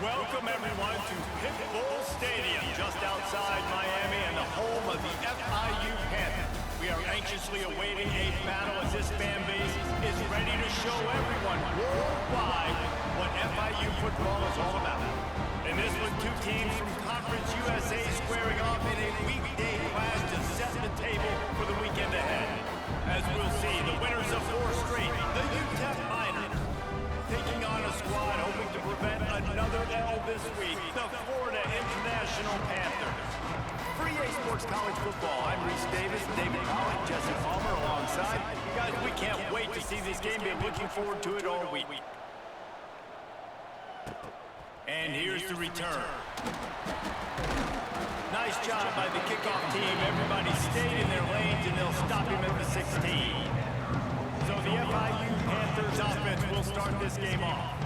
Welcome everyone to Pitbull Stadium, just outside Miami and the home of the FIU Panthers. We are anxiously awaiting a battle as this fan base is ready to show everyone worldwide what FIU football is all about. And this with two teams from Conference USA squaring off in a weekday clash to set the table for the weekend ahead. As we'll see, the winners of 4 straight, the UTEP Miners, taking on a squad hoping to prevent another L this week, the Florida International Panthers. Free A Sports College Football. I'm Reese Davis, David Ballin, Jesse Palmer alongside. Guys, we can't wait to see this game. Been looking forward to it all week. And here's the return. Nice job by the kickoff team. Everybody stayed in their lanes, and they'll stop him at the 16. So the FIU Panthers offense will start this game off.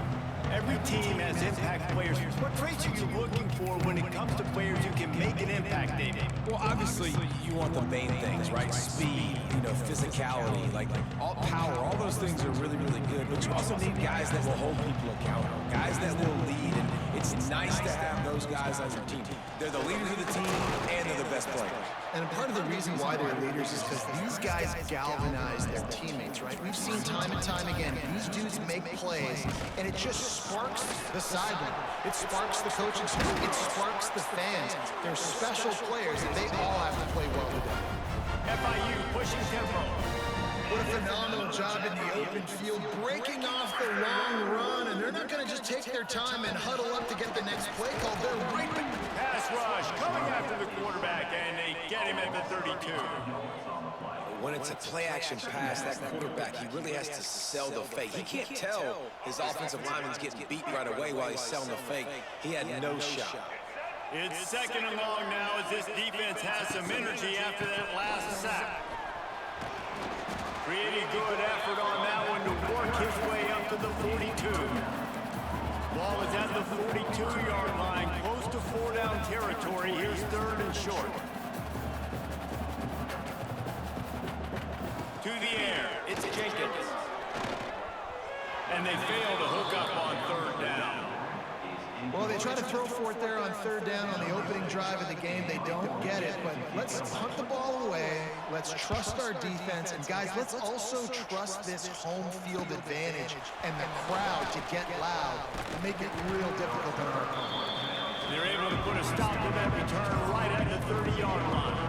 Every team has impact players. What traits are you looking for when it comes to players who can make an impact, David? Well, obviously, you want the main things, right? Speed, physicality, like all power, all those things are really, really good. But you also need guys that will hold people accountable, guys that will lead. And it's nice to have those guys on your team. They're the leaders of the team, and they're the best players. And part of the reason why they're leaders is because these guys galvanize their teammates, right? We've seen time and time again, these dudes make plays, and it just sparks the sideline. It sparks the coaching staff. It sparks the fans. They're special players, and they all have to play well together. FIU pushing tempo. What a phenomenal job in the open field, breaking off the long run, and they're not going to just take their time and huddle up to get the next play call. They're reaping. Pass rush coming after the quarterback, and they get him at the 32. When it's a play-action pass, that quarterback, he really has to sell the fake. He can't tell his offensive lineman's getting beat right away while he's selling the fake. He had no shot. It's second and long now as this defense has some energy after that last sack. Pretty good effort on that one to work his way up to the 42. Ball is at the 42-yard line, close to 4-down territory. Here's third and short. To the air, it's Jenkins. And they fail to hook up on third down. Well, they try to throw for it there on third down on the opening drive of the game. They don't get it, but let's punt the ball away. Let's trust our defense. And, guys, let's also trust this home field advantage and the crowd to get loud and make it real difficult on our opponent. They're able to put a stop to that return right at the 30-yard line.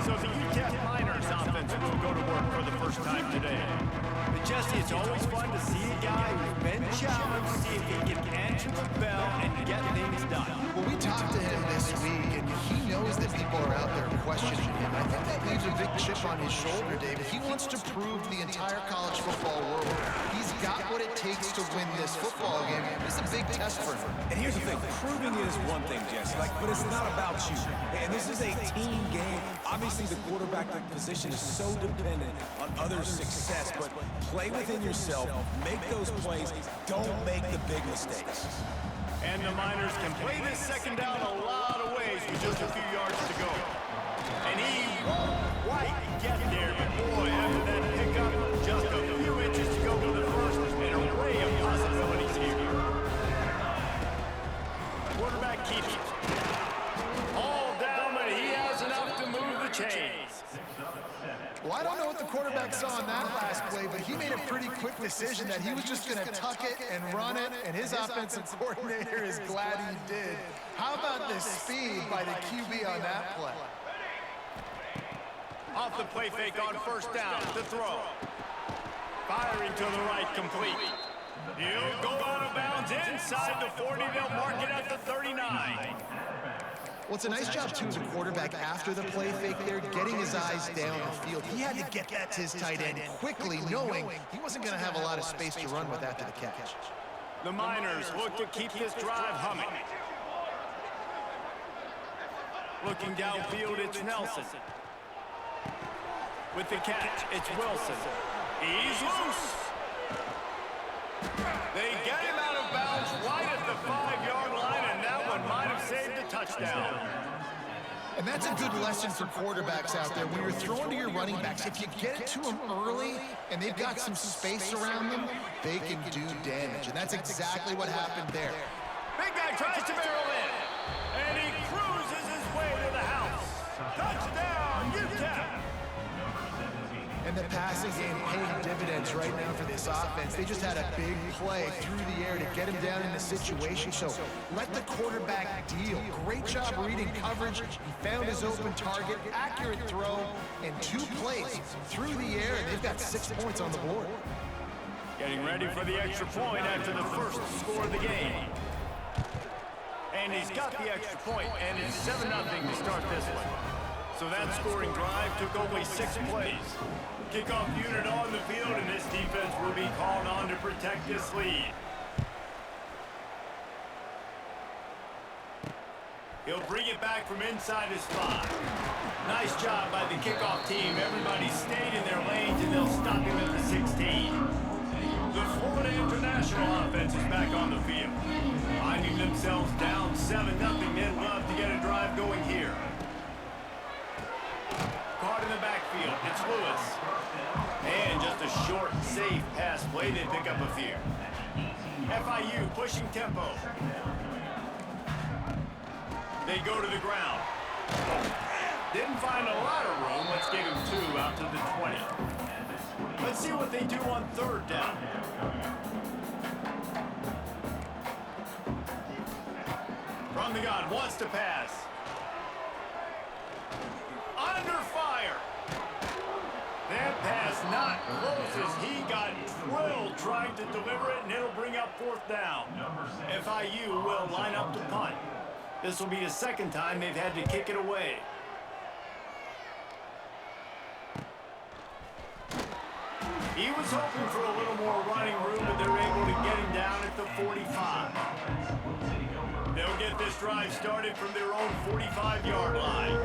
So the UTEP Miners offense will go to work for the first time today. But Jesse, it's always fun to see a guy who's been challenged, see if he can answer the bell and get things done. Well, we talked to him this week, and he knows that people are out there questioning him. I think that leaves a big chip on his shoulder, David. He wants to prove to the entire college football world he's got what it takes to win this football game. It's a big test for him. And here's the thing, proving it is one thing, Jesse, but it's not about you. And this is a team game. Obviously, the quarterback position is so dependent on others' success, but play within yourself, make those plays, don't make the big mistakes. And the Miners can play this second down a lot of ways with just a few yards to go. And he won't quite get there, but boy, after that pickup, just a few inches to go for the first, an array of possibilities here. Quarterback keeps it. All down, but he has enough to move the chains. Well, I don't know what the quarterback saw in that last play, but he made a pretty quick decision that he was just going to tuck it and run it, and his offensive coordinator is glad he did. How about the speed by the QB on that play? Off the play fake on first down, the throw. Firing to the right, complete. He'll go out of bounds inside the 40. They'll mark it at the 39. Well, it's a nice job, too, as a quarterback after the play fake there, getting his eyes down the field. He had to get that to his tight end quickly, knowing he wasn't going to have a lot of space to run with after the catch. The Miners look to keep this drive humming. Looking downfield, it's Nelson. With the catch, it's Wilson. He's loose. They get him out of bounds right at the 5-yard line, and that one might have saved a touchdown. And that's a good lesson for quarterbacks out there. When you're throwing to your running backs, if you get it to them early and they've got some space around them, they can do damage. And that's exactly what happened there. Big guy tries to barrel in. And he cruises his way to the house. Touchdown, UTEP. And the passing game paying dividends right now for this offense. They just had a big play through the air to get him down in the situation. So let the quarterback deal. Great job reading coverage. He found his open target, accurate throw, and 2 plays through the air, and they've got 6 points on the board. Getting ready for the extra point after the first score of the game. And he's got the extra point, and it's 7-0 to start this one. So that scoring drive took only 6 plays. Kickoff unit on the field, and this defense will be called on to protect this lead. He'll bring it back from inside his 5. Nice job by the kickoff team. Everybody stayed in their lanes, and they'll stop him at the 16. The Florida International offense is back on the field. Finding themselves down 7-0, they'd love to get a drive going here. Caught in the backfield, it's Lewis. And just a short, safe pass play, they pick up a few. FIU pushing tempo. They go to the ground. Didn't find a lot of room. Let's give him 2 out to the 20. Let's see what they do on 3rd down. From the gun, wants to pass. Under fire. That pass not close as he got drilled trying to deliver it, and it'll bring up 4th down. FIU will line up to punt. This will be the 2nd time they've had to kick it away. He was hoping for a little more running room, but they're able to get him down at the 45. They'll get this drive started from their own 45-yard line.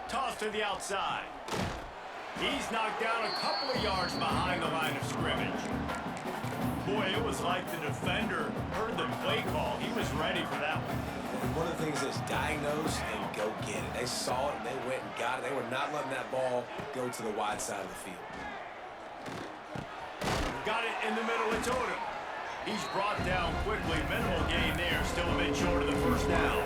Toss to the outside. He's knocked down a couple of yards behind the line of scrimmage. Boy, it was like the defender heard the play call. He was ready for that one. And one of the things is diagnose and go get it. They saw it and they went and got it. They were not letting that ball go to the wide side of the field. Got it in the middle of Odom. He's brought down quickly. Minimal gain there. Still a bit short of the 1st down.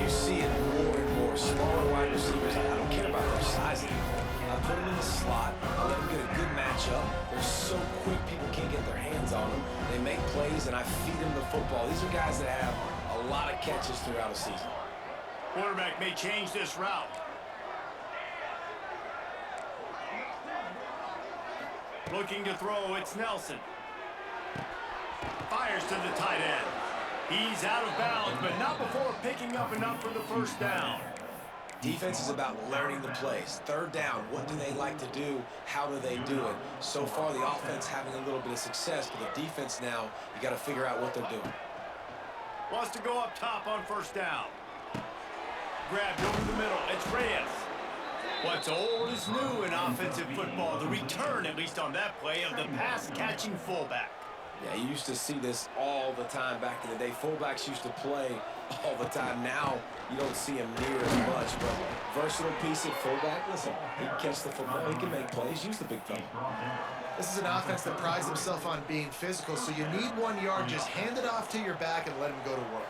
You see it more and more. Smaller wide receivers, I don't care about their size anymore. I put them in the slot. I let them get a good matchup. They're so quick, people can't get their hands on them. They make plays, and I feed them the football. These are guys that have a lot of catches throughout a season. Quarterback may change this route. Looking to throw, it's Nelson. Fires to the tight end. He's out of bounds, but not before picking up enough for the 1st down. Defense is about learning the plays. 3rd down, what do they like to do? How do they do it? So far, the offense having a little bit of success, but the defense now, you got to figure out what they're doing. Wants to go up top on 1st down. Grabbed over the middle. It's Reyes. What's old is new in offensive football. The return, at least on that play, of the pass-catching fullback. Yeah, you used to see this all the time back in the day. Fullbacks used to play all the time. Now, you don't see him near as much, but versatile piece at fullback. Listen, he can catch the football. He can make plays. Use the big fella. This is an offense that prides himself on being physical, so you need 1 yard. Just hand it off to your back and let him go to work.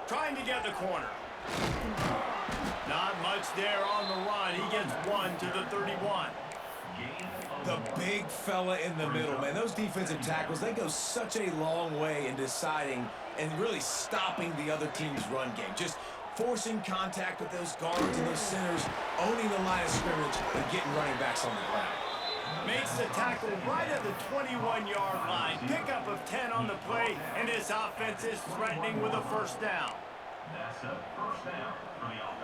Trying to get the corner. Not much there on the run. He gets 1 to the 31. The big fella in the middle, man. Those defensive tackles, they go such a long way in deciding and really stopping the other team's run game. Just forcing contact with those guards and those centers, owning the line of scrimmage, and getting running backs on the ground. Makes the tackle right at the 21-yard line. Pickup of 10 on the play, and his offense is threatening with a 1st down.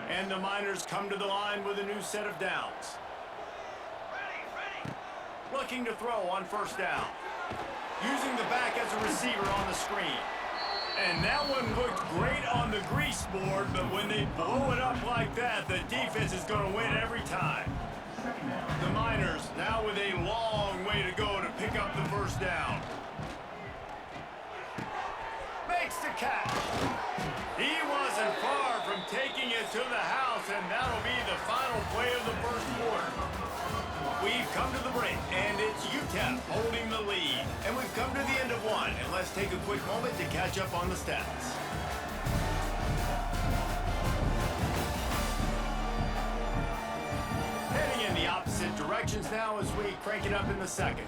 And the Miners come to the line with a new set of downs. Looking to throw on 1st down. Using the back as a receiver on the screen. And that one looked great on the grease board, but when they blow it up like that, the defense is going to win every time. The Miners now with a long way to go to pick up the 1st down. Makes the catch. He wasn't far from taking it to the house, and that'll be the final play of the 1st quarter. We've come to the break, and it's UTEP holding the lead. And we've come to the end of one, and let's take a quick moment to catch up on the stats. Heading in the opposite directions now as we crank it up in the second.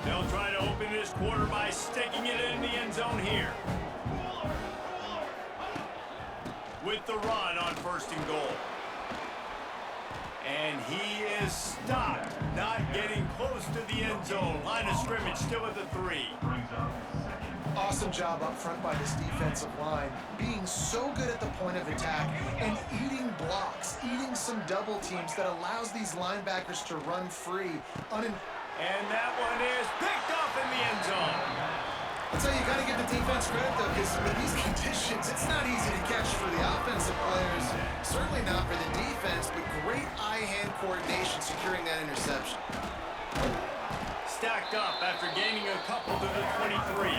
They'll try to open this quarter by sticking it in the end zone here. With the run on 1st and goal. And he is stopped, not getting close to the end zone. Line of scrimmage still at the 3. Awesome job up front by this defensive line, being so good at the point of attack and eating blocks, eating some double teams that allows these linebackers to run free. And that one is picked up in the end zone. I'll tell you, you got to give the defense credit, though, because with these conditions, it's not easy to catch for the offensive players. Certainly not for the defense, but great eye-hand coordination securing that interception. Stacked up after gaining a couple to the 23.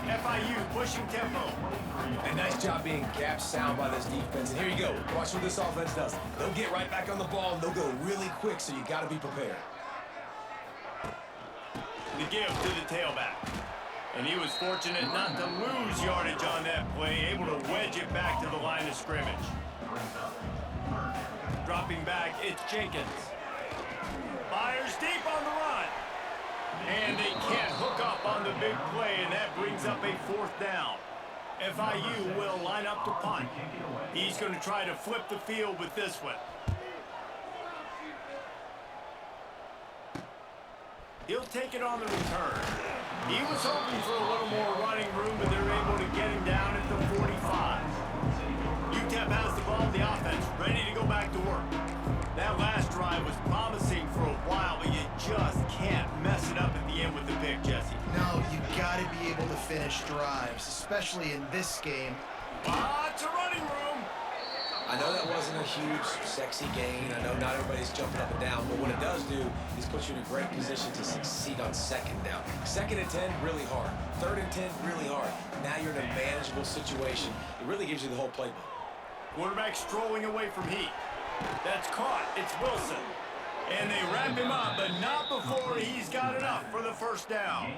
FIU pushing tempo. And nice job being gap sound by this defense. And here you go. Watch what this offense does. They'll get right back on the ball, and they'll go really quick, so you got to be prepared. The give to the tailback. And he was fortunate not to lose yardage on that play, able to wedge it back to the line of scrimmage. Dropping back, it's Jenkins. Fires deep on the run. And they can't hook up on the big play, and that brings up a 4th down. FIU will line up to punt. He's going to try to flip the field with this one. He'll take it on the return. He was hoping for a little more running room, but they're able to get him down at the 45. UTEP has the ball, the offense ready to go back to work. That last drive was promising for a while, but you just can't mess it up at the end with the pick, Jesse. No, you got to be able to finish drives, especially in this game. Lots of running room. I know that wasn't a huge, sexy gain. I know not everybody's jumping up and down, but what it does do is put you in a great position to succeed on 2nd down. 2nd and 10, really hard. 3rd and 10, really hard. Now you're in a manageable situation. It really gives you the whole playbook. Quarterback strolling away from heat. That's caught. It's Wilson. And they wrap him up, but not before he's got enough for the 1st down.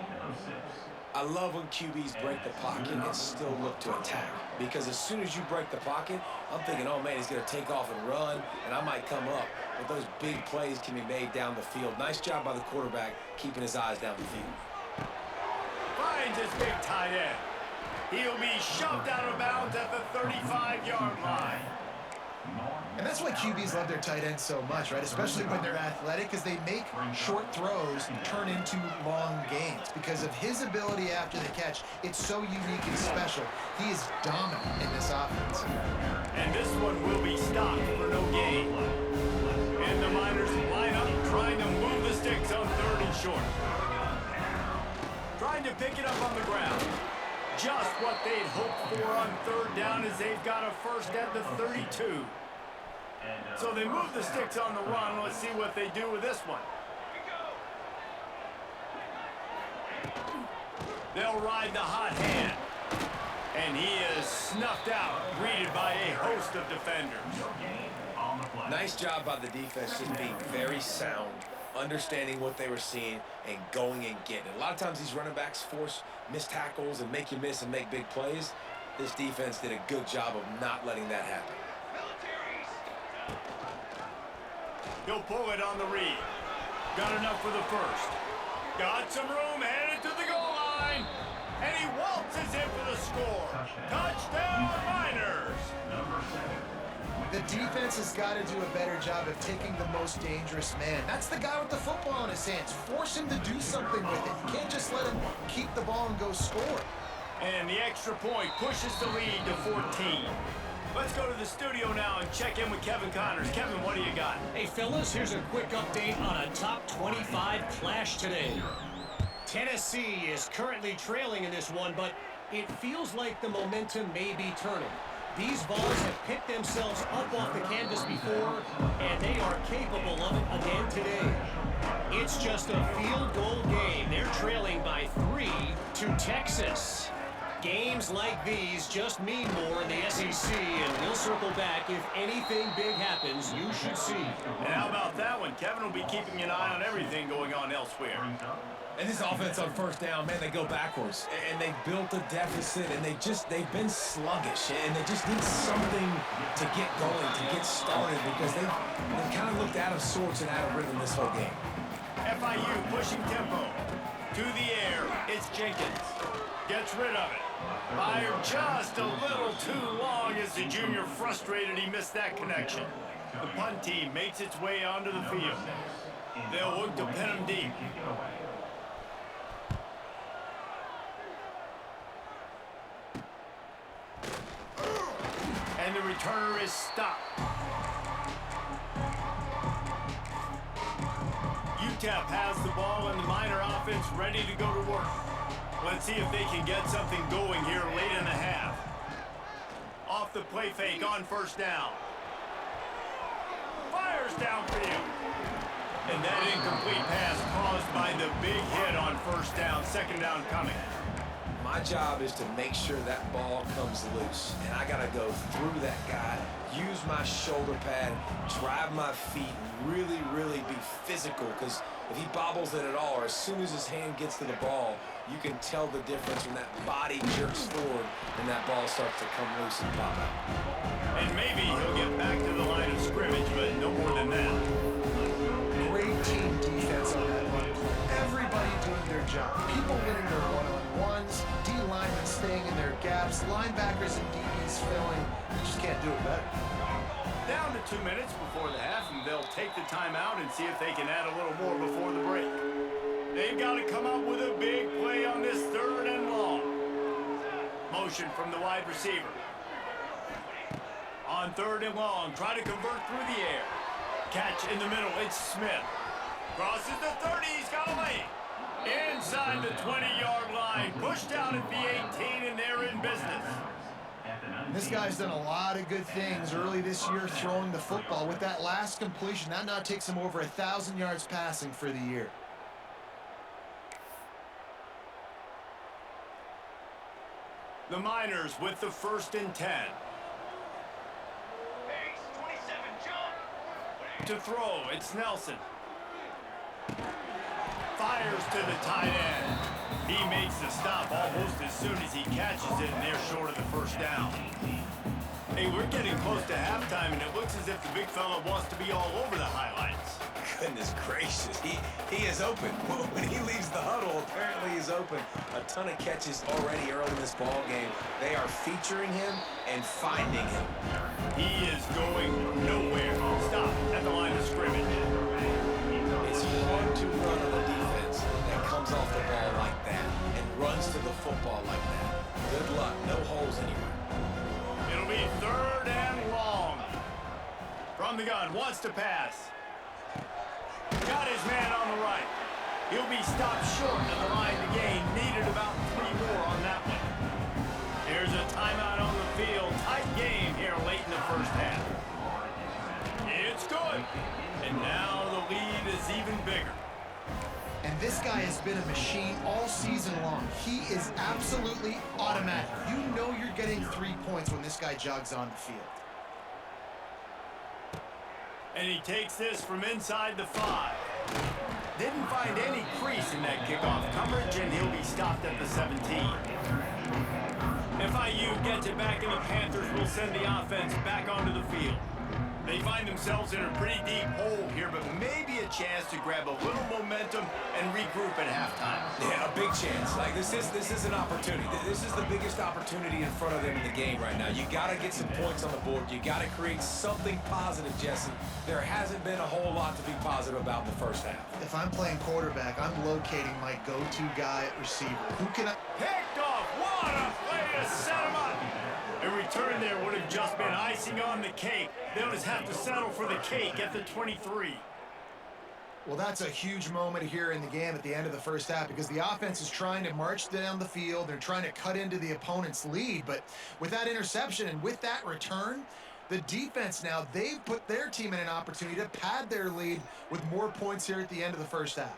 I love when QBs break the pocket and still look to attack. Because as soon as you break the pocket, I'm thinking, oh man, he's going to take off and run, and I might come up. But those big plays can be made down the field. Nice job by the quarterback keeping his eyes down the field. Finds his big tight end. He'll be shoved out of bounds at the 35-yard line. And that's why QBs love their tight ends so much, right? Especially when they're athletic, because they make short throws turn into long gains. Because of his ability after the catch, it's so unique and special. He is dominant in this offense. And this one will be stopped for no gain. And the Miners line up trying to move the sticks on 3rd and short. Trying to pick it up on the ground. Just what they'd hoped for on 3rd down as they've got a 1st at the 32. So they move the sticks on the run. Let's see what they do with this one. They'll ride the hot hand. And he is snuffed out, greeted by a host of defenders. Nice job by the defense just being very sound, understanding what they were seeing, and going and getting it. A lot of times these running backs force missed tackles and make you miss and make big plays. This defense did a good job of not letting that happen. He'll pull it on the read. Got enough for the 1st. Got some room, headed to the goal line. And he waltzes in for the score. Touchdown, Miners. The defense has got to do a better job of taking the most dangerous man. That's the guy with the football in his hands. Force him to do something with it. You can't just let him keep the ball and go score. And the extra point pushes the lead to 14. Let's go to the studio now and check in with Kevin Connors. Kevin, what do you got? Hey, fellas, here's a quick update on a top 25 clash today. Tennessee is currently trailing in this one, but it feels like the momentum may be turning. These Vols have picked themselves up off the canvas before, and they are capable of it again today. It's just a field goal game. They're trailing by 3 to Texas. Games like these just mean more in the SEC, and we'll circle back. If anything big happens, you should see. And how about that one? Kevin will be keeping an eye on everything going on elsewhere. And this offense on first down, man, they go backwards. And they built a deficit, and they've been sluggish. And they just need something to get going, to get started, because they kind of looked out of sorts and out of rhythm this whole game. FIU pushing tempo. To the air, it's Jenkins. Gets rid of it. Fired just a little too long as the junior frustrated he missed that connection. The punt team makes its way onto the field. They'll look to pin him deep. And the returner is stopped. UTEP has the ball and the Miner offense ready to go to work. Let's see if they can get something going here late in the half. Off the play fake on first down. Fires downfield. And that incomplete pass caused by the big hit on first down. Second down coming. My job is to make sure that ball comes loose. And I got to go through that guy, use my shoulder pad, drive my feet, really, really be physical. Because if he bobbles it at all, or as soon as his hand gets to the ball, you can tell the difference when that body jerks forward and that ball starts to come loose and pop out. And maybe he'll get back to the line of scrimmage, but no more than that. Great team defense on that run play. Everybody doing their job. People winning their one-on-ones, D-linemen staying in their gaps, linebackers and DBs filling. You just can't do it better. Down to 2 minutes before the half, and they'll take the timeout and see if they can add a little more before the break. They've got to come up with a big play on this third and long. Motion from the wide receiver. On third and long, try to convert through the air. Catch in the middle, it's Smith. Crosses the 30, he's got a lane. Inside the 20-yard line, pushed out at the 18, and they're in business. This guy's done a lot of good things early this year throwing the football. With that last completion, that now takes him over 1,000 yards passing for the year. The Miners with the 1st and 10. To throw, it's Nelson. Fires to the tight end. He makes the stop almost as soon as he catches it, and they're short of the first down. Hey, we're getting close to halftime, and it looks as if the big fella wants to be all over the highlights. Goodness gracious, he is open. When he leaves the huddle, apparently he's open. A ton of catches already early in this ball game. They are featuring him and finding him. He is going nowhere. Stop at the line of scrimmage. It's hard to run on a defense that comes off the ball like that and runs to the football like that. Good luck, no holes anywhere. It'll be third and long. From the gun, wants to pass. Got his man on the right. He'll be stopped short of the line to gain. Needed about 3 more on that one. There's a timeout on the field. Tight game here late in the first half. It's good. And now the lead is even bigger. And this guy has been a machine all season long. He is absolutely automatic. You know you're getting 3 points when this guy jogs on the field. And he takes this from inside the 5. Didn't find any crease in that kickoff coverage, and he'll be stopped at the 17. FIU gets it back, and the Panthers will send the offense back onto the field. They find themselves in a pretty deep hole here, but maybe a chance to grab a little momentum and regroup at halftime. Yeah, a big chance. Like this is an opportunity. This is the biggest opportunity in front of them in the game right now. You got to get some points on the board. You got to create something positive, Jesse. There hasn't been a whole lot to be positive about in the first half. If I'm playing quarterback, I'm locating my go-to guy at receiver. Who can I... Picked off. What a play to set him up. A return there would have just been icing on the cake. They'll just have to settle for the cake at the 23. Well, that's a huge moment here in the game at the end of the first half because the offense is trying to march down the field. They're trying to cut into the opponent's lead. But with that interception and with that return, the defense now, they've put their team in an opportunity to pad their lead with more points here at the end of the first half.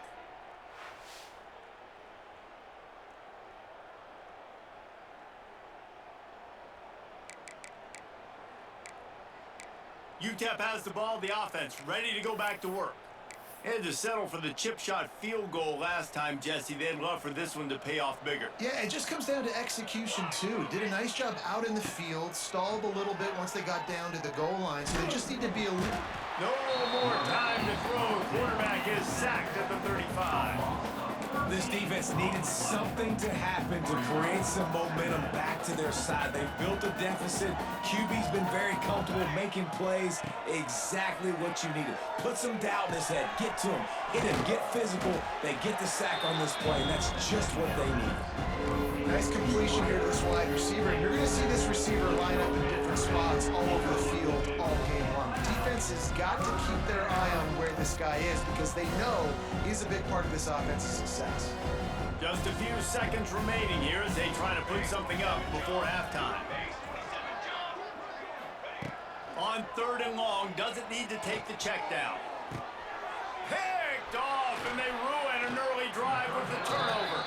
UTEP has the ball, the offense ready to go back to work. Had to settle for the chip shot field goal last time, Jesse. They'd love for this one to pay off bigger. Yeah, it just comes down to execution, too. Did a nice job out in the field, stalled a little bit once they got down to the goal line, so they just need to be a little... No more time to throw. Quarterback is sacked at the 35. This defense needed something to happen to create some momentum back to their side. They built a deficit. QB's been very comfortable making plays. Exactly what you needed. Put some doubt in his head. Get to him. Hit him. Get physical. They get the sack on this play, and that's just what they need. Nice completion here to this wide receiver. And you're going to see this receiver line up in different spots all over the field all game long. The defense has got to keep their eye on where this guy is because they know he's a big part of this offense's success. Just a few seconds remaining here as they try to put something up before halftime. On 3rd and long, doesn't need to take the check down. Picked off, and they ruin an early drive with the turnover.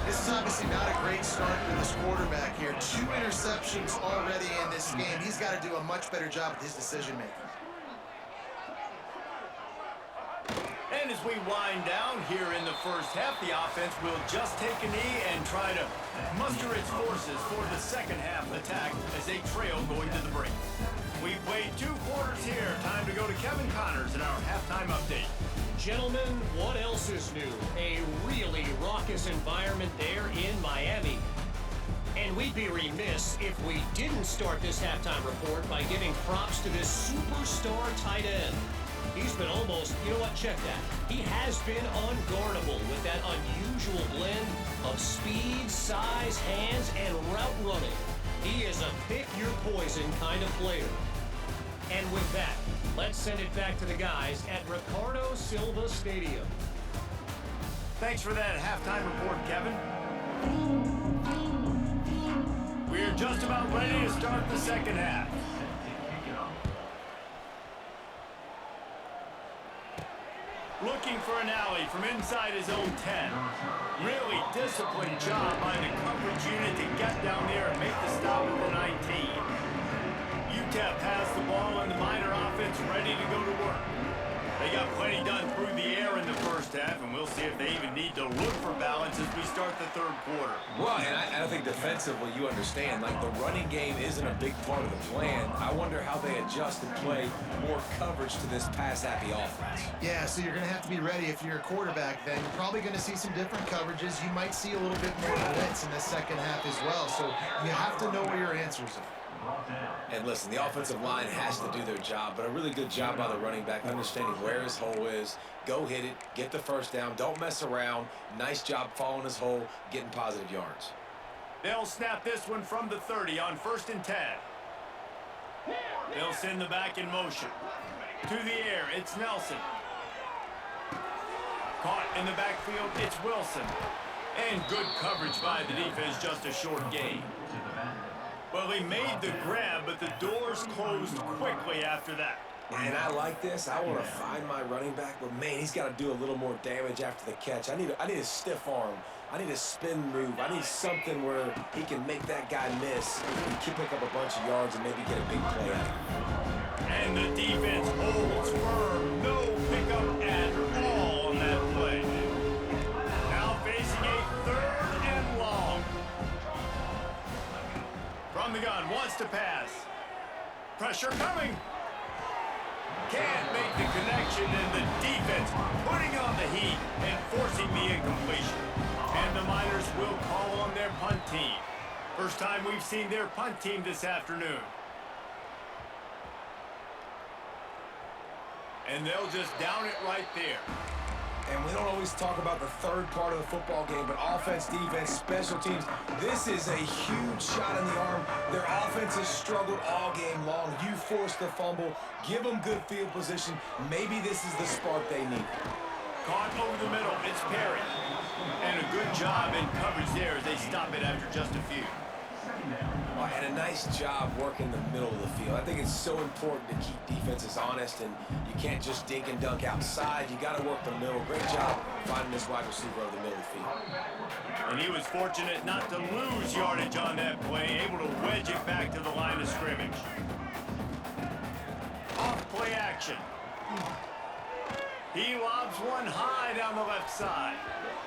This is obviously not a great start for this quarterback here. 2 interceptions already in this game. He's got to do a much better job with his decision-making. And as we wind down here in the first half, the offense will just take a knee and try to muster its forces for the second half attack as they trail going to the break. We've played 2 quarters here. Time to go to Kevin Connors in our halftime update. Gentlemen, what else is new? A really raucous environment there in Miami. And we'd be remiss if we didn't start this halftime report by giving props to this superstar tight end. He's been almost, you know what, check that. He has been unguardable with that unusual blend of speed, size, hands, and route running. He is a pick-your-poison kind of player. And with that, let's send it back to the guys at Ricardo Silva Stadium. Thanks for that halftime report, Kevin. We're just about ready to start the second half. Looking for an alley from inside his own 10. Really disciplined job by the coverage unit to get down there and make the stop at the 19. UTEP has the ball and the Miner offense ready to go to work. They got plenty done through the air in the first half, and we'll see if they even need to look for balance as we start the 3rd quarter. Well, and I think defensively, you understand, like the running game isn't a big part of the plan. I wonder how they adjust and play more coverage to this pass-happy offense. Yeah, so you're going to have to be ready if you're a quarterback then. You're probably going to see some different coverages. You might see a little bit more blitz in the second half as well. So you have to know where your answers are. And listen, the offensive line has to do their job, but a really good job by the running back, understanding where his hole is. Go hit it, get the first down, don't mess around. Nice job following his hole, getting positive yards. They'll snap this one from the 30 on 1st and 10. They'll send the back in motion. To the air, it's Nelson. Caught in the backfield, it's Wilson. And good coverage by the defense, just a short gain. Well, he made the grab, but the doors closed quickly after that. And I like this. I want to find my running back, but man, he's got to do a little more damage after the catch. I need a stiff arm. I need a spin move. I need something where he can make that guy miss and pick up a bunch of yards and maybe get a big play out of it. And the defense holds firm. No pickup at all on that play. Now facing a 3rd and long. From the gun, wants to pass. Pressure coming. Can't make the connection, and the defense putting on the heat and forcing the incompletion. And the Miners will call on their punt team. First time we've seen their punt team this afternoon. And they'll just down it right there. And we don't always talk about the 3rd part of the football game, but offense, defense, special teams, this is a huge shot in the arm. Their offense has struggled all game long. You force the fumble, give them good field position. Maybe this is the spark they need. Caught over the middle, it's Perry. And a good job in coverage there as they stop it after just a few. And a nice job working the middle of the field. I think it's so important to keep defenses honest, and you can't just dink and dunk outside. You got to work the middle. Great job finding this wide receiver over the middle of the field. And he was fortunate not to lose yardage on that play, able to wedge it back to the line of scrimmage. action. He lobs one high down the left side.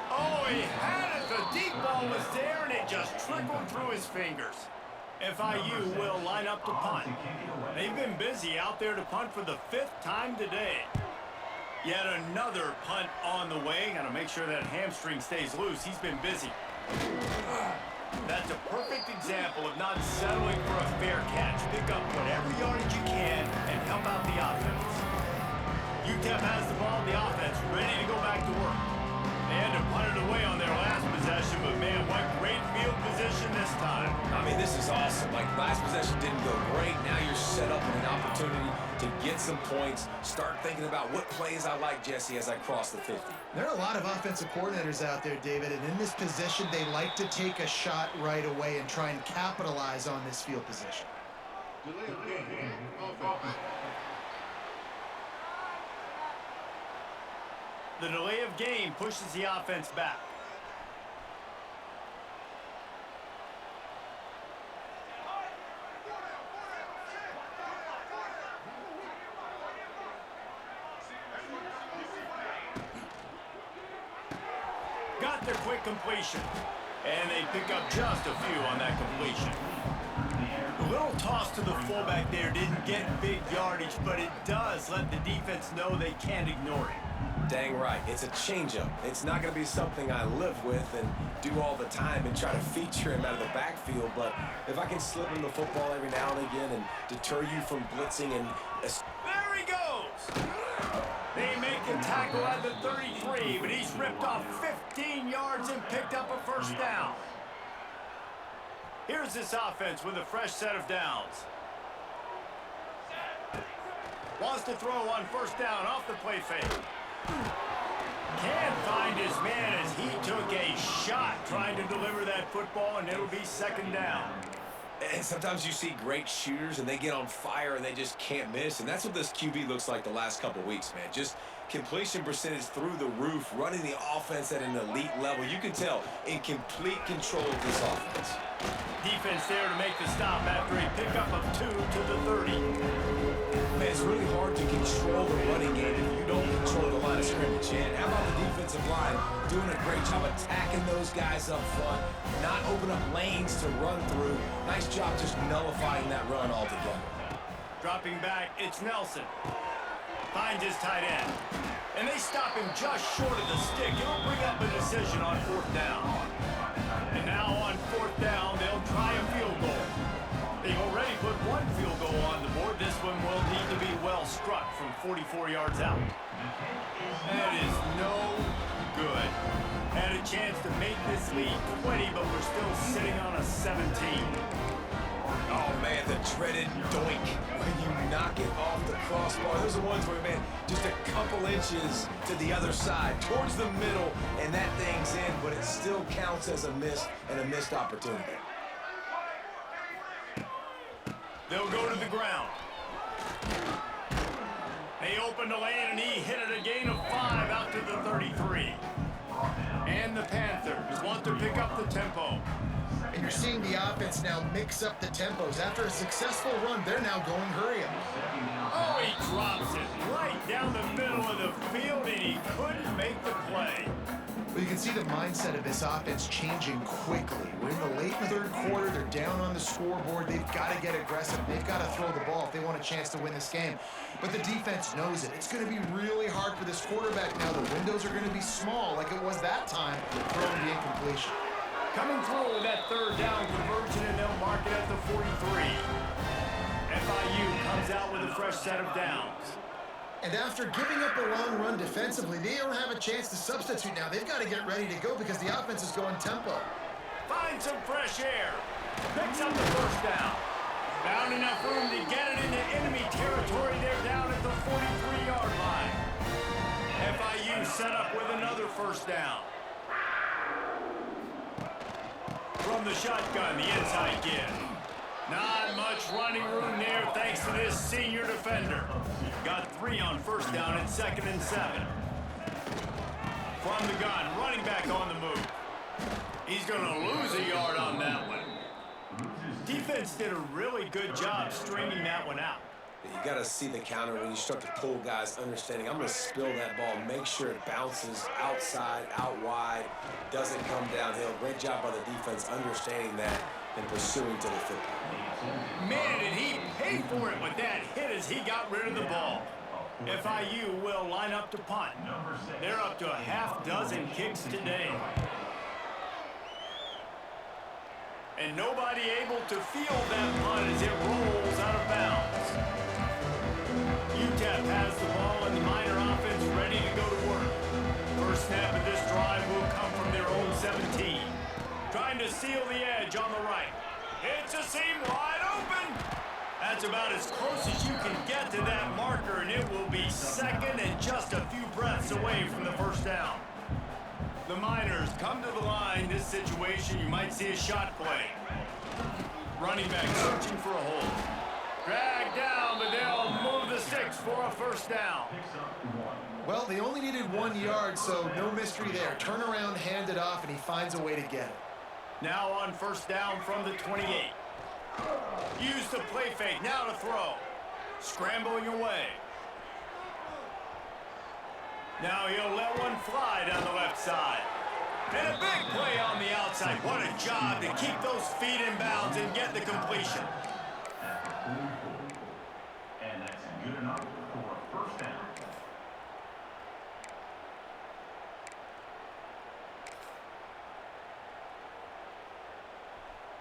Oh, he had it. The deep ball was there, and it just trickled through his fingers. FIU will line up to punt. They've been busy out there to punt for the 5th time today. Yet another punt on the way. Got to make sure that hamstring stays loose. He's been busy. That's a perfect example of not settling for a fair catch. Pick up whatever yardage you can and help out the offense. UTEP has the ball, the offense ready to go back to work. They had to punt it away on their last possession, but man, what great field position this time. I mean, this is awesome. Like, last possession didn't go great. Now you're set up with an opportunity to get some points. Start thinking about what plays I like, Jesse, as I cross the 50. There are a lot of offensive coordinators out there, David, and in this position, they like to take a shot right away and try and capitalize on this field position. The delay of game pushes the offense back. Got their quick completion. And they pick up just a few on that completion. A little toss to the fullback there didn't get big yardage, but it does let the defense know they can't ignore it. Dang right. It's a changeup. It's not going to be something I live with and do all the time and try to feature him out of the backfield, but if I can slip him the football every now and again and deter you from blitzing and... There he goes! They make the tackle at the 33, but he's ripped off 15 yards and picked up a first down. Here's this offense with a fresh set of downs. Wants to throw on first down off the play fake. Can't find his man as he took a shot trying to deliver that football, and it'll be second down. And sometimes you see great shooters, and they get on fire, and they just can't miss. And that's what this QB looks like the last couple weeks, man. Just completion percentage through the roof, running the offense at an elite level. You can tell in complete control of this offense. Defense there to make the stop after a pickup of 2 to the 30. Man, it's really hard to control the running game if you don't control the line of scrimmage. And how about the defensive line doing a great job attacking those guys up front, not open up lanes to run through. Nice job just nullifying that run altogether. Dropping back, it's Nelson. Finds his tight end. And they stop him just short of the stick. It'll bring up a decision on 4th down. And now on 4th down, they'll try a field goal. They've already put one field goal on the board. This one will need to be well struck from 44 yards out. That is no good. Had a chance to make this lead 20, but we're still sitting on a 17. Oh, man, the dreaded doink when you knock it off the crossbar. Those are ones where, man, just a couple inches to the other side, towards the middle, and that thing's in, but it still counts as a miss and a missed opportunity. They'll go to the ground. They open the lane, and he hit it a gain of 5 out to the 33. And the Panthers want to pick up the tempo. And you're seeing the offense now mix up the tempos. After a successful run, they're now going hurry up. Oh, he drops it right down the middle of the field, and he couldn't make the play. Well, you can see the mindset of this offense changing quickly. We're in the late 3rd quarter. They're down on the scoreboard. They've got to get aggressive. They've got to throw the ball if they want a chance to win this game. But the defense knows it. It's going to be really hard for this quarterback now. The windows are going to be small like it was that time, throwing the incompletion. Coming through with that 3rd down conversion, and they'll mark it at the 43. FIU comes out with a fresh set of downs. And after giving up a long run defensively, they don't have a chance to substitute now. They've got to get ready to go because the offense is going tempo. Finds some fresh air. Picks up the first down. Found enough room to get it into enemy territory. They're down at the 43-yard line. FIU set up with another first down. From the shotgun, the inside give. Not much running room there thanks to this senior defender. Got 3 on first down and 2nd and 7. From the gun, running back on the move. He's going to lose a yard on that one. Defense did a really good job stringing that one out. You got to see the counter when you start to pull guys, understanding I'm going to spill that ball, make sure it bounces outside, out wide, doesn't come downhill. Great job by the defense understanding that and pursuing to the football. Man, did he pay for it with that hit as he got rid of the ball. FIU will line up to punt. They're up to a half dozen kicks today. And nobody able to field that punt as it rolls out of bounds. UTEP has the ball and the Miner offense ready to go to work. First snap of this drive will come from their own 17. Trying to seal the edge on the right. It's a seam wide open. That's about as close as you can get to that marker, and it will be second and just a few breaths away from the first down. The Miners come to the line. This situation, you might see a shot play. Running back searching for a hole. Dragged down, but they'll move the sticks for a first down. Well, they only needed 1 yard, so no mystery there. Turn around, hand it off, and he finds a way to get it. Now on first down from the 28. Use the play fake, now to throw. Scrambling away. Now he'll let one fly down the left side. And a big play on the outside. What a job to keep those feet in bounds and get the completion. And that's good enough for a first down.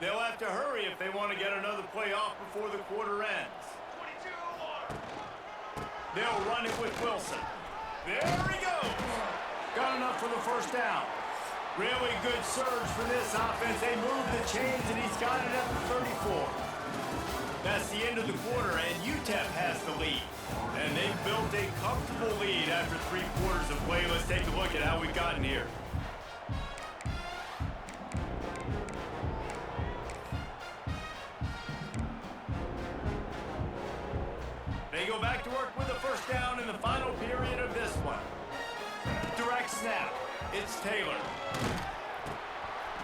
They'll have to hurry if they want to get another play off before the quarter ends. They'll run it with Wilson. There he goes. Got enough for the first down. Really good surge for this offense. They move the chains, and he's got it at the 34. That's the end of the quarter, and UTEP has the lead. And they've built a comfortable lead after 3 quarters of play. Let's take a look at how we've gotten here. They go back to work with a first down in the final period of this one. Direct snap. It's Taylor.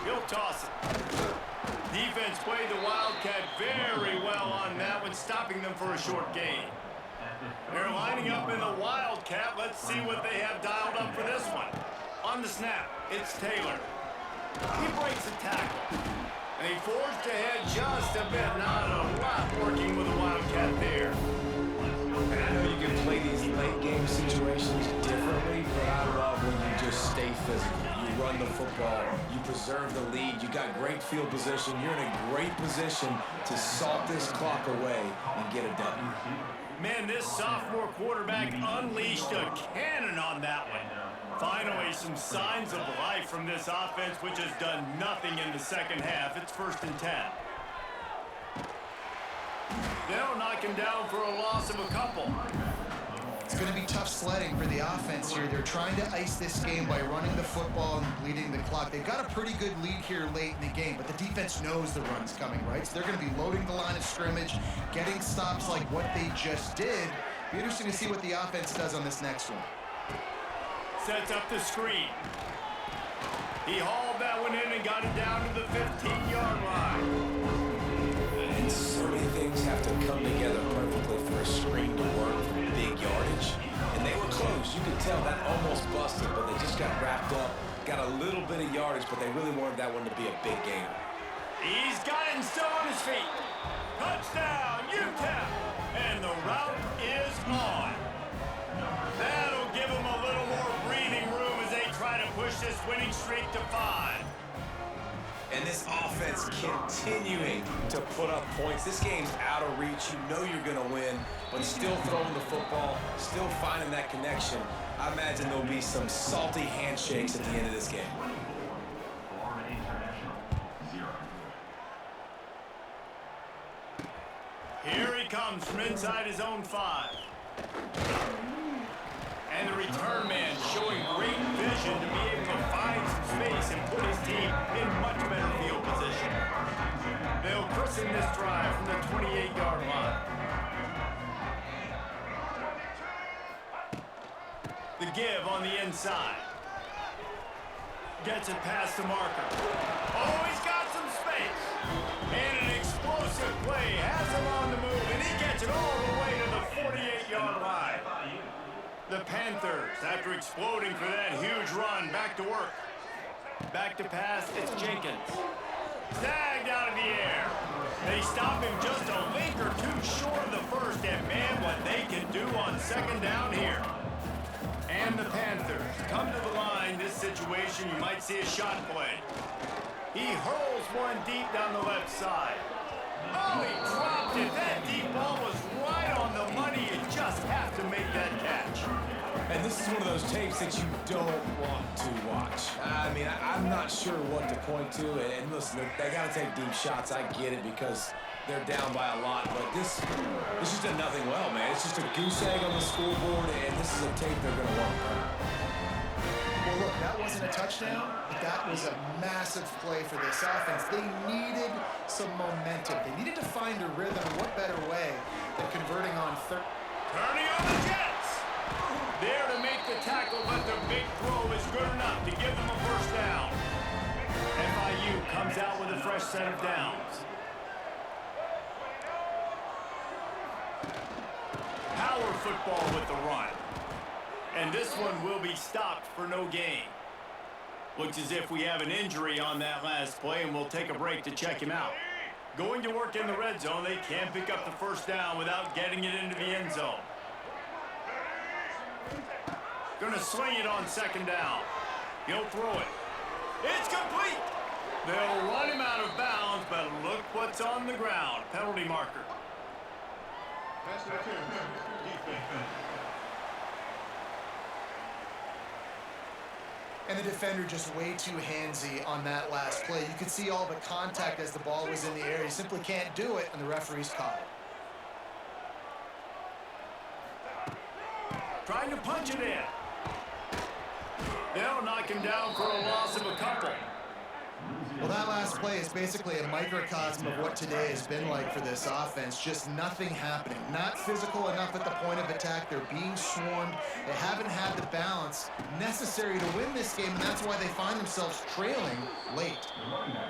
He'll toss it. Defense played the Wildcat very well on that one, stopping them for a short gain. They're lining up in the Wildcat. Let's see what they have dialed up for this one. On the snap, it's Taylor. He breaks the tackle. And he forged ahead just a bit. Not a lot working with the Wildcat there. And I know you can play these late game situations differently, but I love when you just stay physical. You run the football, you preserve the lead, you got great field position, you're in a great position to salt this clock away and get it done. Man, this sophomore quarterback unleashed a cannon on that one. Finally, some signs of life from this offense, which has done nothing in the second half. It's 1st and 10. They'll knock him down for a loss of a couple. It's going to be tough sledding for the offense here. They're trying to ice this game by running the football and bleeding the clock. They've got a pretty good lead here late in the game, but the defense knows the run's coming, right? So they're going to be loading the line of scrimmage, getting stops like what they just did. Be interesting to see what the offense does on this next one. Sets up the screen. He hauled that one in and got it down to the 15-yard line. And so many things have to come together perfectly for a screen to work for big yardage. And they were close. You could tell that almost busted, but they just got wrapped up, got a little bit of yardage, but they really wanted that one to be a big game. He's got it and still on his feet. Touchdown, UTEP! And the route is on. That'll give them a little more breathing room as they try to push this winning streak to 5. And this offense continuing to put up points. This game's out of reach. You know you're going to win, but still throwing the football, still finding that connection. I imagine there'll be some salty handshakes at the end of this game. Here he comes from inside his own 5. And the return man showing great vision to be able to find some space and put his team in much better field position. They'll christen this drive from the 28-yard line. The give on the inside. Gets it past the marker. Oh, he's got some space. And an explosive play has him on the move, and he gets it all the way to the The Panthers, after exploding for that huge run, back to work. Back to pass, it's Jenkins. Snagged out of the air. They stop him just a link or two short of the first, and man, what they can do on second down here. And the Panthers come to the line. This situation, you might see a shot play. He hurls one deep down the left side. Oh, he dropped it. That deep ball was right on the money. You just have to make that catch. And this is one of those tapes that you don't want to watch. I mean, I'm not sure what to point to. And listen, they got to take deep shots. I get it because they're down by a lot. But this just did nothing well, man. It's just a goose egg on the scoreboard, and this is a tape they're going to want. Well, look, that wasn't a touchdown, but that was a massive play for this offense. They needed some momentum. They needed to find a rhythm. What better way than converting on third? Turning on the Jets. There to make the tackle, but the big throw is good enough to give them a first down. FIU comes out with a fresh set of downs. Power football with the run. And this one will be stopped for no gain. Looks as if we have an injury on that last play, and we'll take a break to check him out. Going to work in the red zone. They can't pick up the first down without getting it into the end zone. Going to sling it on second down. He'll throw it. It's complete. They'll run him out of bounds, but look what's on the ground. Penalty marker. And the defender just way too handsy on that last play. You could see all the contact as the ball was in the air. You simply can't do it, and the referee's caught it. Trying to punch it in. They'll knock him down for a loss of a couple. Well, that last play is basically a microcosm of what today has been like for this offense. Just nothing happening. Not physical enough at the point of attack. They're being swarmed. They haven't had the balance necessary to win this game, and that's why they find themselves trailing late.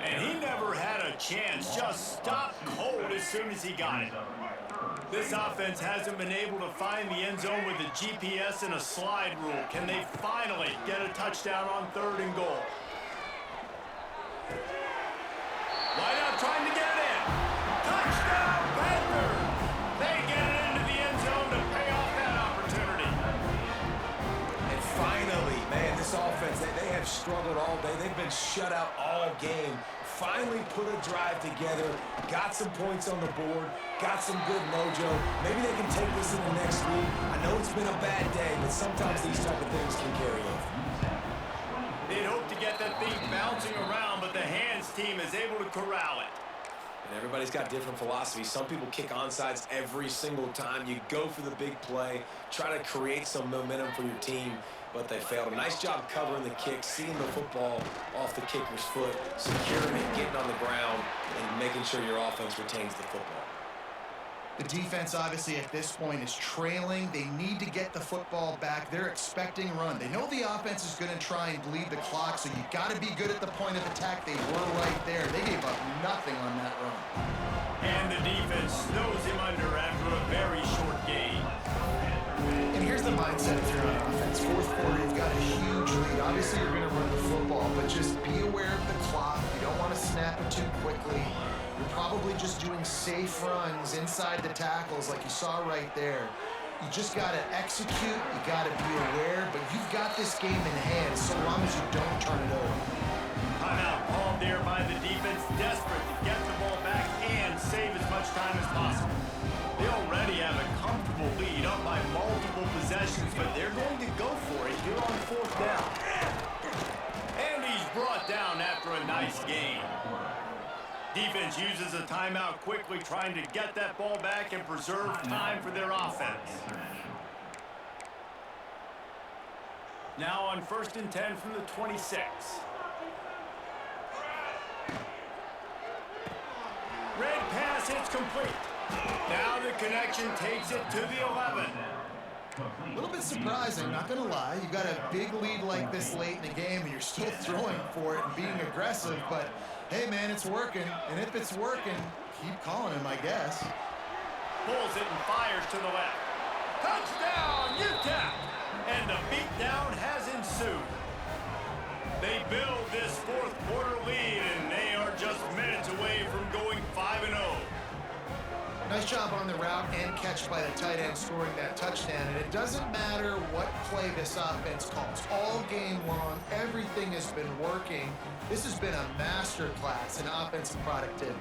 And he never had a chance. Just stopped cold as soon as he got it. This offense hasn't been able to find the end zone with a GPS and a slide rule. Can they finally get a touchdown on 3rd and goal? Wide out trying to get it in. Touchdown, Panthers! They get it into the end zone to pay off that opportunity. And finally, man, this offense, they have struggled all day. They've been shut out all game. Finally put a drive together, got some points on the board, got some good mojo. Maybe they can take this in the next week. I know it's been a bad day, but sometimes these type of things can carry over. They'd hope to get that thing bouncing around, but the hands team is able to corral it. And everybody's got different philosophies. Some people kick onside every single time. You go for the big play, try to create some momentum for your team, but they failed. A nice job covering the kick, seeing the football off the kicker's foot, securing it, getting on the ground, and making sure your offense retains the football. The defense, obviously, at this point is trailing. They need to get the football back. They're expecting a run. They know the offense is going to try and bleed the clock, so you got to be good at the point of attack. They were right there. They gave up nothing on that run. And the defense snows him under after a very short gain. And here's the mindset if you're on offense. 4th quarter, you've got a huge lead. Obviously, you're going to run the football, but just be aware of the clock. You don't want to snap it too quickly. You're probably just doing safe runs inside the tackles like you saw right there. You just got to execute. You got to be aware, but you've got this game in hand so long as you don't turn it over. Timeout called there by the defense, desperate to get the ball back and save as much time as possible. They already have a comfortable lead up by multiple possessions, but they're going to go for it here on 4th down. And he's brought down after a nice gain. Defense uses a timeout quickly, trying to get that ball back and preserve time for their offense. Now on 1st and 10 from the 26. Red pass hits complete. Now the connection takes it to the 11. A little bit surprising, not going to lie. You got a big lead like this late in the game, and you're still throwing for it and being aggressive, but hey, man, it's working. And if it's working, keep calling him, I guess. Pulls it and fires to the left. Touchdown, UTEP! and the beatdown has ensued. They build this fourth quarter lead, and they are just minutes away from going 5-0. Nice job on the route and catch by the tight end scoring that touchdown. And it doesn't matter what play this offense calls. All game long, everything has been working. This has been a master class in offensive productivity.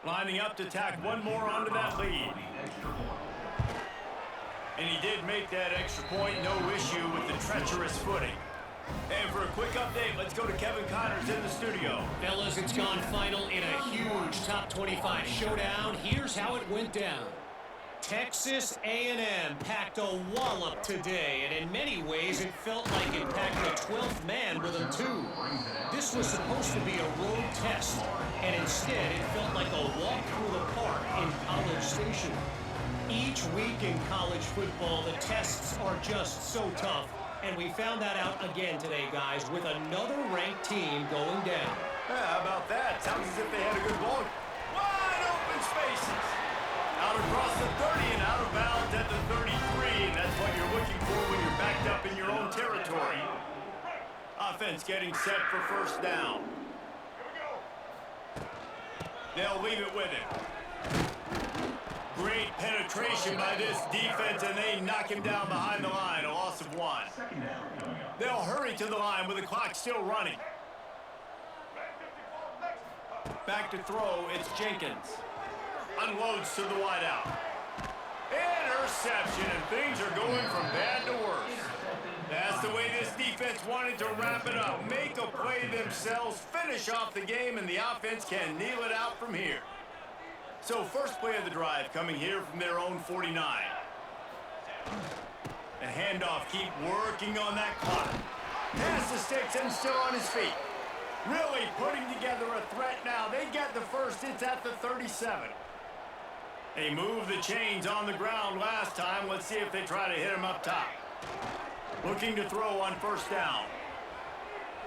Lining up to tack one more onto that lead. And he did make that extra point, no issue with the treacherous footing. And for a quick update, let's go to Kevin Connors in the studio. Fellas, it's gone final in a huge top 25 showdown. Here's how it went down. Texas A&M packed a wallop today, and in many ways it felt like it packed the 12th man with them too. This was supposed to be a road test, and instead it felt like a walk through the park in College Station. Each week in college football, the tests are just so tough, and we found that out again today, guys, with another ranked team going down. Yeah, how about that? Sounds as if they had a good ball. Wide open spaces. Out across the 30 and out of bounds at the 33, and that's what you're looking for when you're backed up in your own territory. Offense getting set for first down. They'll leave it with him. Great penetration by this defense, and they knock him down behind the line, a loss of 1. They'll hurry to the line with the clock still running. Back to throw, it's Jenkins. Unloads to the wideout. Interception, and things are going from bad to worse. That's the way this defense wanted to wrap it up. Make a play themselves, finish off the game, and the offense can kneel it out from here. So first play of the drive coming here from their own 49. The handoff, keep working on that clock. Pass the sticks and still on his feet. Really putting together a threat now. They get the first, it's at the 37. They moved the chains on the ground last time. Let's see if they try to hit him up top. Looking to throw on first down.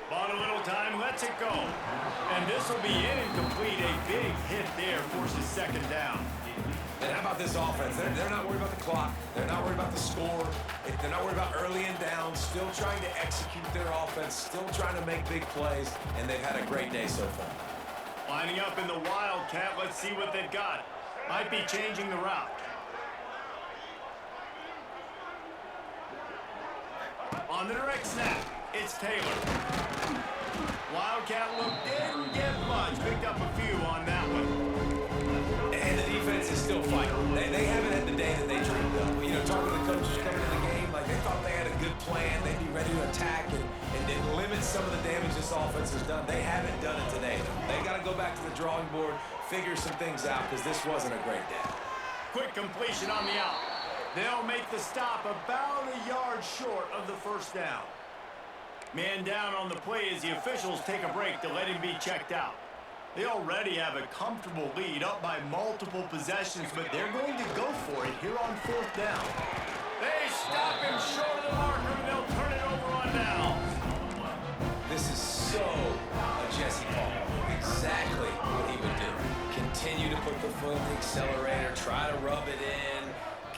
Bought a little time, lets it go. And this will be incomplete. A big hit there forces second down. And how about this offense? They're not worried about the clock. They're not worried about the score. They're not worried about early and down. Still trying to execute their offense. Still trying to make big plays. And they've had a great day so far. Lining up in the Wildcat. Let's see what they've got. Might be changing the route. On the direct snap, it's Taylor. Wildcat look didn't get much. Picked up a few on that one. And the defense is still fighting. They haven't had the day that they dreamed of. You know, talking to the coaches coming in the game, like they thought they had a good plan. They'd be ready to attack and limit some of the damage this offense has done. They haven't done it today. They got to go back to the drawing board, figure some things out, because this wasn't a great day. Quick completion on the out. They'll make the stop about a yard short of the first down. Man down on the play as the officials take a break to let him be checked out. They already have a comfortable lead, up by multiple possessions, but they're going to go for it here on fourth down. They stop him short of the marker, and they'll turn it over on down. This is so a Jesse Paul. Exactly what he would do. Continue to put the foot in the accelerator, try to rub it in.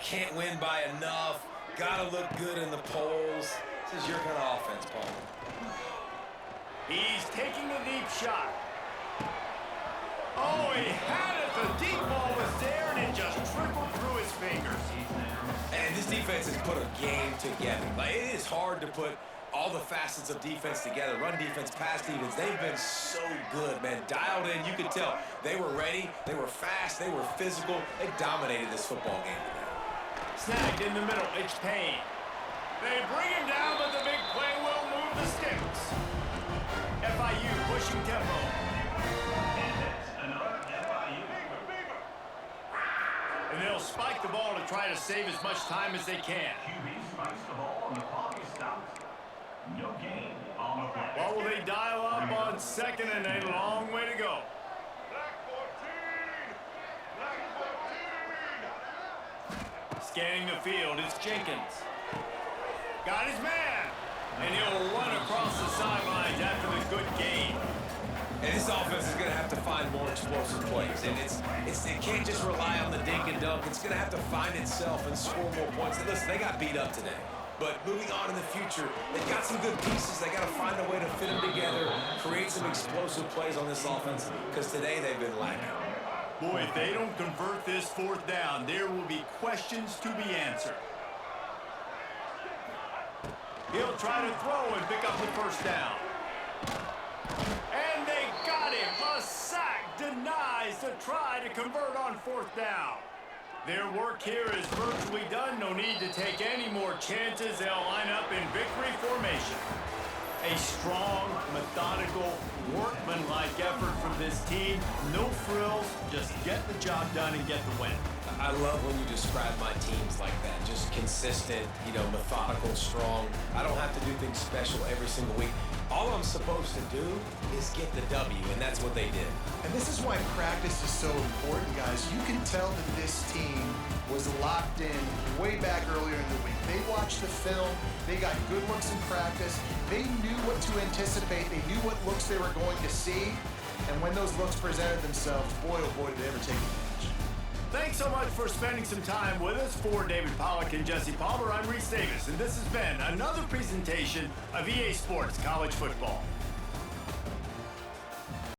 Can't win by enough. Gotta look good in the polls. This is your kind of offense, Paul. He's taking a deep shot. Oh, he had it. The deep ball was there, and it just trickled through his fingers. And this defense has put a game together. Like, it is hard to put all the facets of defense together. Run defense, pass defense. They've been so good, man. Dialed in. You could tell they were ready. They were fast. They were physical. They dominated this football game today. Snagged in the middle. It's Payne. They bring him down, but the big play will move the sticks. FIU pushing tempo. And that's another FIU. And they'll spike the ball to try to save as much time as they can. QB spikes the ball and the clock is stopped. No gain on the play. What will they dial up on second, and a long way to go. Scanning the field, it's Jenkins. Got his man, and he'll run across the sidelines after the good gain. And this offense is going to have to find more explosive plays. And it can't just rely on the dink and dunk. It's going to have to find itself and score more points. And listen, they got beat up today. But moving on in the future, they've got some good pieces. They got to find a way to fit them together, create some explosive plays on this offense, because today they've been lacking. Boy, if they don't convert this fourth down, there will be questions to be answered. He'll try to throw and pick up the first down. And they got him. A sack denies the try to convert on fourth down. Their work here is virtually done. No need to take any more chances. They'll line up in victory formation. A strong, methodical, workmanlike effort from this team. No frills, just get the job done and get the win. I love when you describe my teams like that. Just consistent, methodical, strong. I don't have to do things special every single week. All I'm supposed to do is get the W, and that's what they did. And this is why practice is so important, guys. You can tell that this team was locked in way back earlier in the week. They watched the film. They got good looks in practice. They knew what to anticipate. They knew what looks they were going to see. And when those looks presented themselves, boy, oh boy, did they ever take advantage. Thanks so much for spending some time with us. For David Pollack and Jesse Palmer, I'm Reese Davis, and this has been another presentation of EA Sports College Football.